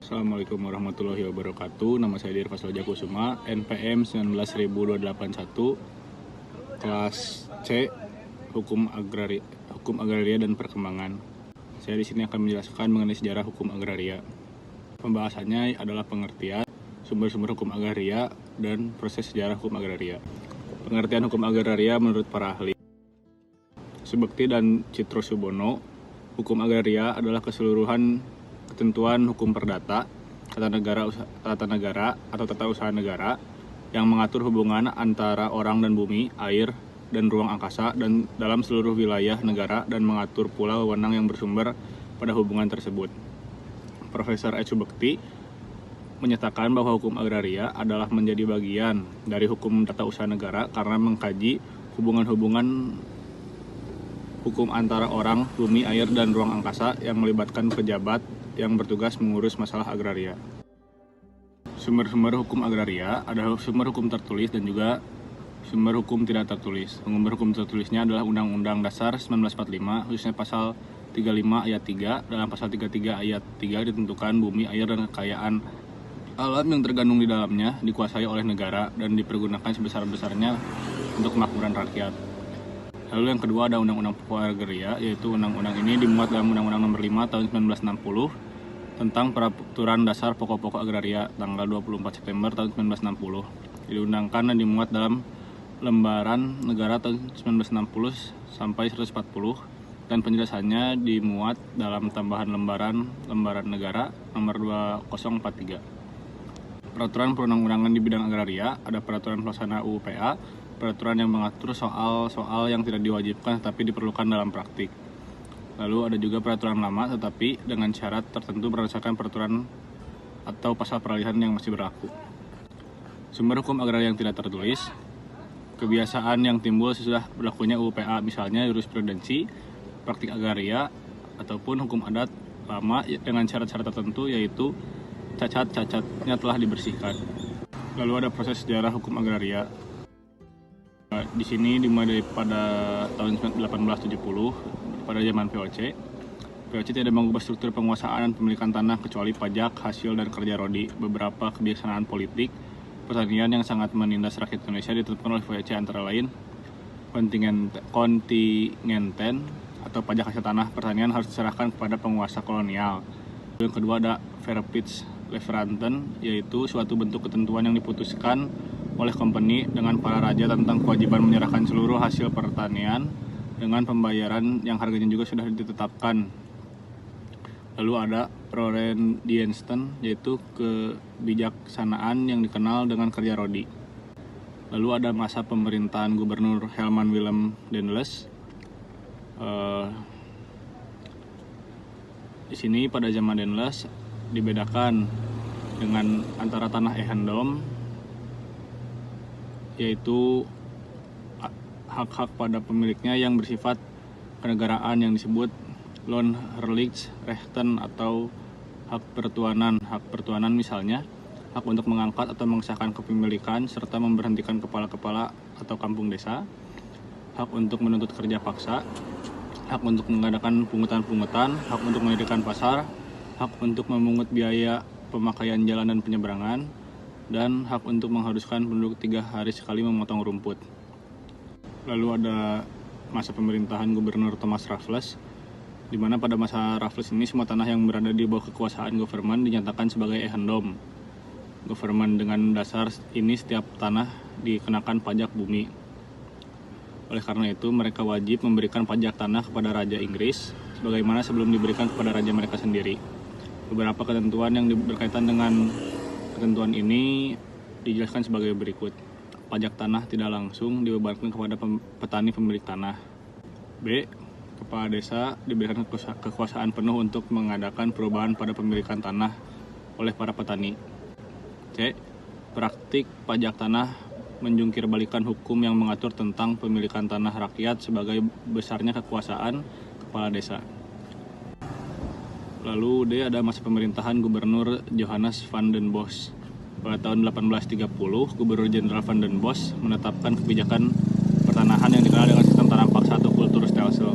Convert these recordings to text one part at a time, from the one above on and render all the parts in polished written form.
Assalamualaikum warahmatullahi wabarakatuh. Nama saya Dirva Kusuma, NPM 19081, kelas C, Hukum Agraria dan Perkembangan. Saya di sini akan menjelaskan mengenai sejarah hukum agraria. Pembahasannya adalah pengertian, sumber-sumber hukum agraria, dan proses sejarah hukum agraria. Pengertian hukum agraria menurut para ahli Subekti dan Citro Subono, hukum agraria adalah keseluruhan ketentuan hukum perdata, tata negara atau tata usaha negara yang mengatur hubungan antara orang dan bumi, air, dan ruang angkasa dan dalam seluruh wilayah negara dan mengatur pula wewenang yang bersumber pada hubungan tersebut. Profesor E. Subekti menyatakan bahwa hukum agraria adalah menjadi bagian dari hukum tata usaha negara karena mengkaji hubungan-hubungan hukum antara orang, bumi, air, dan ruang angkasa yang melibatkan pejabat yang bertugas mengurus masalah agraria. Sumber-sumber hukum agraria adalah sumber hukum tertulis dan juga sumber hukum tidak tertulis. Sumber hukum tertulisnya adalah Undang-Undang Dasar 1945, khususnya pasal 35 ayat 3. Dalam pasal 33 ayat 3 ditentukan bumi, air, dan kekayaan alam yang tergandung di dalamnya dikuasai oleh negara dan dipergunakan sebesar-besarnya untuk kemakmuran rakyat. Lalu yang kedua ada Undang-Undang Pokok Agraria, yaitu undang-undang ini dimuat dalam Undang-Undang Nomor 5 tahun 1960 tentang Peraturan Dasar Pokok-Pokok Agraria tanggal 24 September tahun 1960. Diundangkan dan dimuat dalam Lembaran Negara tahun 1960 sampai 140 dan penjelasannya dimuat dalam tambahan Lembaran Negara nomor 2043. Peraturan perundang-undangan di bidang agraria ada Peraturan Pelaksana UU-PA, peraturan yang mengatur soal-soal yang tidak diwajibkan tetapi diperlukan dalam praktik. Lalu ada juga peraturan lama tetapi dengan syarat tertentu berdasarkan peraturan atau pasal peralihan yang masih berlaku. Sumber hukum agraria yang tidak tertulis, kebiasaan yang timbul sesudah berlakunya UU-PA, misalnya jurisprudensi, praktik agraria, ataupun hukum adat lama dengan syarat-syarat tertentu yaitu cacat-cacatnya telah dibersihkan. Lalu ada proses sejarah hukum agraria. Di sini dimulai pada tahun 1870 pada zaman VOC. VOC tidak mengubah struktur penguasaan dan pemilikan tanah kecuali pajak, hasil, dan kerja rodi. Beberapa kebiasaan politik pertanian yang sangat menindas rakyat Indonesia ditetapkan oleh VOC antara lain kontingenten atau pajak hasil tanah pertanian harus diserahkan kepada penguasa kolonial. Yang kedua ada Verpflichtleveranten, yaitu suatu bentuk ketentuan yang diputuskan oleh company dengan para raja tentang kewajiban menyerahkan seluruh hasil pertanian dengan pembayaran yang harganya juga sudah ditetapkan. Lalu ada Rorendiensten, yaitu kebijaksanaan yang dikenal dengan kerja rodi. Lalu ada masa pemerintahan Gubernur Herman Willem Daendels. Di sini pada zaman Daendels dibedakan dengan antara tanah eigendom, yaitu hak-hak pada pemiliknya yang bersifat kenegaraan yang disebut Loonherlijksrechten atau hak pertuanan. Hak pertuanan misalnya hak untuk mengangkat atau mengesahkan kepemilikan serta memberhentikan kepala-kepala atau kampung desa, hak untuk menuntut kerja paksa, hak untuk mengadakan pungutan-pungutan, hak untuk mendirikan pasar, hak untuk memungut biaya pemakaian jalan dan penyeberangan, dan hak untuk mengharuskan penduduk 3 hari sekali memotong rumput. Lalu ada masa pemerintahan Gubernur Thomas Raffles, di mana pada masa Raffles ini semua tanah yang berada di bawah kekuasaan government dinyatakan sebagai eigendom. Government dengan dasar ini setiap tanah dikenakan pajak bumi. Oleh karena itu mereka wajib memberikan pajak tanah kepada Raja Inggris sebagaimana sebelum diberikan kepada raja mereka sendiri. Beberapa ketentuan yang berkaitan dengan ketentuan ini dijelaskan sebagai berikut. Pajak tanah tidak langsung dibebankan kepada petani pemilik tanah. B. Kepala desa diberikan kekuasaan penuh untuk mengadakan perubahan pada pemilikan tanah oleh para petani. C. Praktik pajak tanah menjungkir balikan hukum yang mengatur tentang pemilikan tanah rakyat sebagai besarnya kekuasaan kepala desa. Lalu D. Ada masa pemerintahan Gubernur Johannes van den Bosch. Pada tahun 1830, Gubernur Jenderal van den Bosch menetapkan kebijakan pertanahan yang dikenal dengan sistem tanam paksa atau kulturstelsel.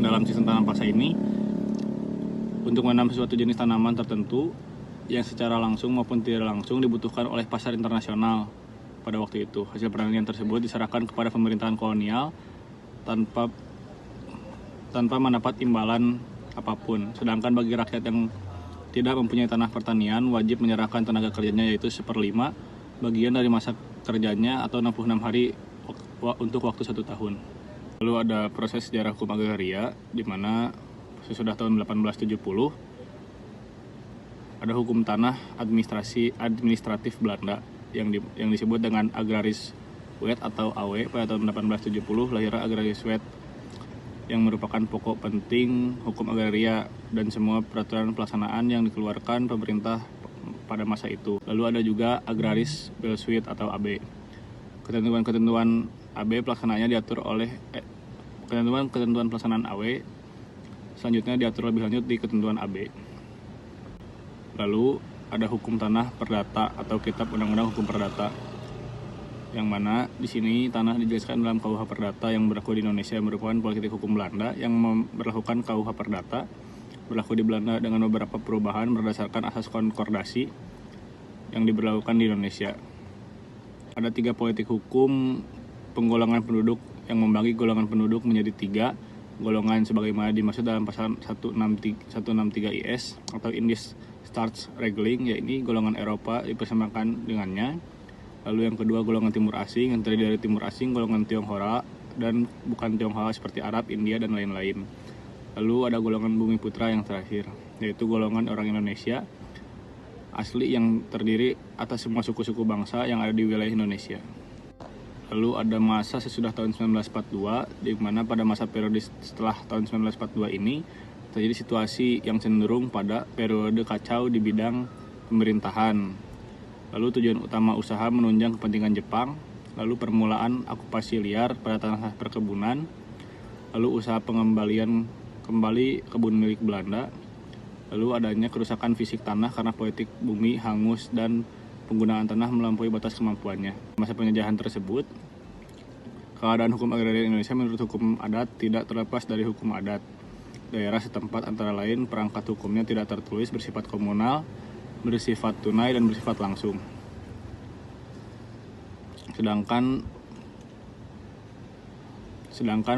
Dalam sistem tanam paksa ini, untuk menanam suatu jenis tanaman tertentu, yang secara langsung maupun tidak langsung dibutuhkan oleh pasar internasional pada waktu itu. Hasil pertanian tersebut diserahkan kepada pemerintahan kolonial tanpa mendapat imbalan apapun. Sedangkan bagi rakyat yang tidak mempunyai tanah pertanian wajib menyerahkan tenaga kerjanya, yaitu 1/5 bagian dari masa kerjanya atau 66 hari untuk waktu 1 tahun. Lalu ada proses sejarah hukum agraria di mana sesudah tahun 1870 ada hukum tanah administratif Belanda yang disebut dengan Agraris Wet atau AW. Pada tahun 1870 lahirlah Agraris Wet yang merupakan pokok penting hukum agraria dan semua peraturan pelaksanaan yang dikeluarkan pemerintah pada masa itu. Lalu ada juga Agraris Belsuit atau AB. Ketentuan-ketentuan AB pelaksanaannya diatur oleh ketentuan pelaksanaan AW selanjutnya diatur lebih lanjut di ketentuan AB. Lalu ada hukum tanah perdata atau Kitab Undang-Undang Hukum Perdata, yang mana di sini tanah dijelaskan dalam KUH Perdata yang berlaku di Indonesia, yang merupakan politik hukum Belanda yang memberlakukan KUH Perdata berlaku di Belanda dengan beberapa perubahan berdasarkan asas konkordasi yang diberlakukan di Indonesia. Ada 3 politik hukum penggolongan penduduk yang membagi golongan penduduk menjadi 3 golongan sebagaimana dimaksud dalam pasal 163 IS atau Indies Starts Regling, yaitu golongan Eropa dipersamakan dengannya. Lalu yang kedua golongan timur asing yang terdiri dari timur asing, golongan Tionghoa dan bukan Tionghoa seperti Arab, India dan lain-lain. Lalu ada golongan bumi putra yang terakhir, yaitu golongan orang Indonesia asli yang terdiri atas semua suku-suku bangsa yang ada di wilayah Indonesia. Lalu ada masa sesudah tahun 1942, di mana pada masa periode setelah tahun 1942 ini terjadi situasi yang cenderung pada periode kacau di bidang pemerintahan. Lalu tujuan utama usaha menunjang kepentingan Jepang, lalu permulaan okupasi liar pada tanah perkebunan, lalu usaha pengembalian kembali kebun milik Belanda, lalu adanya kerusakan fisik tanah karena politik bumi hangus dan penggunaan tanah melampaui batas kemampuannya. Masa penjajahan tersebut, keadaan hukum agraria Indonesia menurut hukum adat tidak terlepas dari hukum adat daerah setempat, antara lain perangkat hukumnya tidak tertulis, bersifat komunal, bersifat tunai, dan bersifat langsung. Sedangkan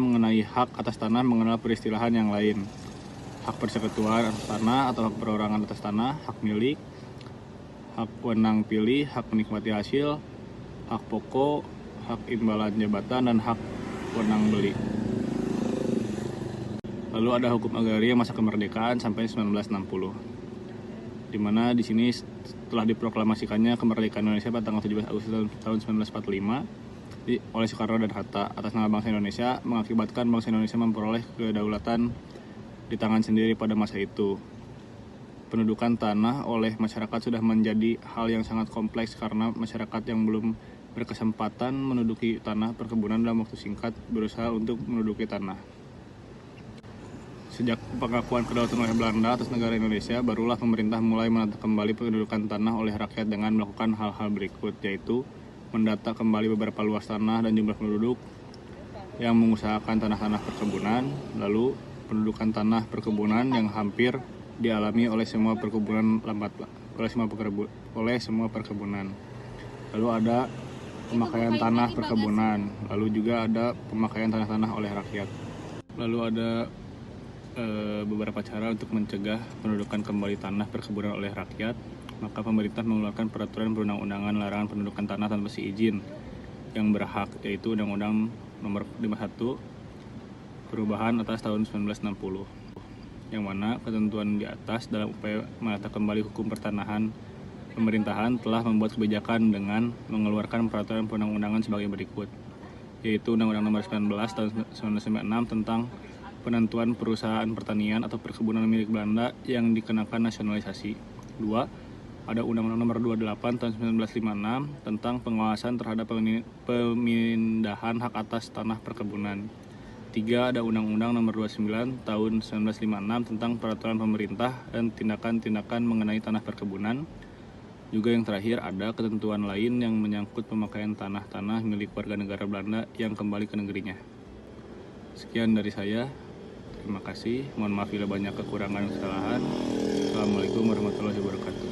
mengenai hak atas tanah mengenal peristilahan yang lain. Hak persekutuan atas tanah atau hak perorangan atas tanah, hak milik, hak wenang pilih, hak menikmati hasil, hak pokok, hak imbalan jabatan, dan hak wenang beli. Lalu ada hukum agraria masa kemerdekaan sampai 1960, di mana di sini setelah diproklamasikannya kemerdekaan Indonesia pada tanggal 17 Agustus tahun 1945 oleh Soekarno dan Hatta atas nama bangsa Indonesia, mengakibatkan bangsa Indonesia memperoleh kedaulatan di tangan sendiri pada masa itu. Pendudukan tanah oleh masyarakat sudah menjadi hal yang sangat kompleks karena masyarakat yang belum berkesempatan menduduki tanah perkebunan dalam waktu singkat berusaha untuk menduduki tanah. Sejak pengakuan kedaulatan oleh Belanda atas negara Indonesia, barulah pemerintah mulai menata kembali pendudukan tanah oleh rakyat dengan melakukan hal-hal berikut, yaitu mendata kembali beberapa luas tanah dan jumlah penduduk yang mengusahakan tanah-tanah perkebunan, lalu pendudukan tanah perkebunan yang hampir dialami oleh semua perkebunan perkebunan. Lalu ada pemakaian tanah perkebunan, lalu juga ada pemakaian tanah-tanah oleh rakyat. Lalu ada beberapa cara untuk mencegah pendudukan kembali tanah perkebunan oleh rakyat. Maka pemerintah mengeluarkan peraturan perundang-undangan larangan pendudukan tanah tanpa izin yang berhak, yaitu Undang-Undang Nomor 51 Perubahan atas tahun 1960, yang mana ketentuan di atas dalam upaya menata kembali hukum pertanahan pemerintahan telah membuat kebijakan dengan mengeluarkan peraturan perundang-undangan sebagai berikut, yaitu Undang-Undang Nomor 19 tahun 1996 tentang penentuan perusahaan pertanian atau perkebunan milik Belanda yang dikenakan nasionalisasi. 2. Ada Undang-Undang Nomor 28 tahun 1956 tentang pengawasan terhadap pemindahan hak atas tanah perkebunan. 3. Ada Undang-Undang Nomor 29 tahun 1956 tentang peraturan pemerintah dan tindakan-tindakan mengenai tanah perkebunan. Juga yang terakhir ada ketentuan lain yang menyangkut pemakaian tanah-tanah milik warga negara Belanda yang kembali ke negerinya. Sekian dari saya. Terima kasih. Mohon maaf bila banyak kekurangan dan kesalahan. Assalamualaikum warahmatullahi wabarakatuh.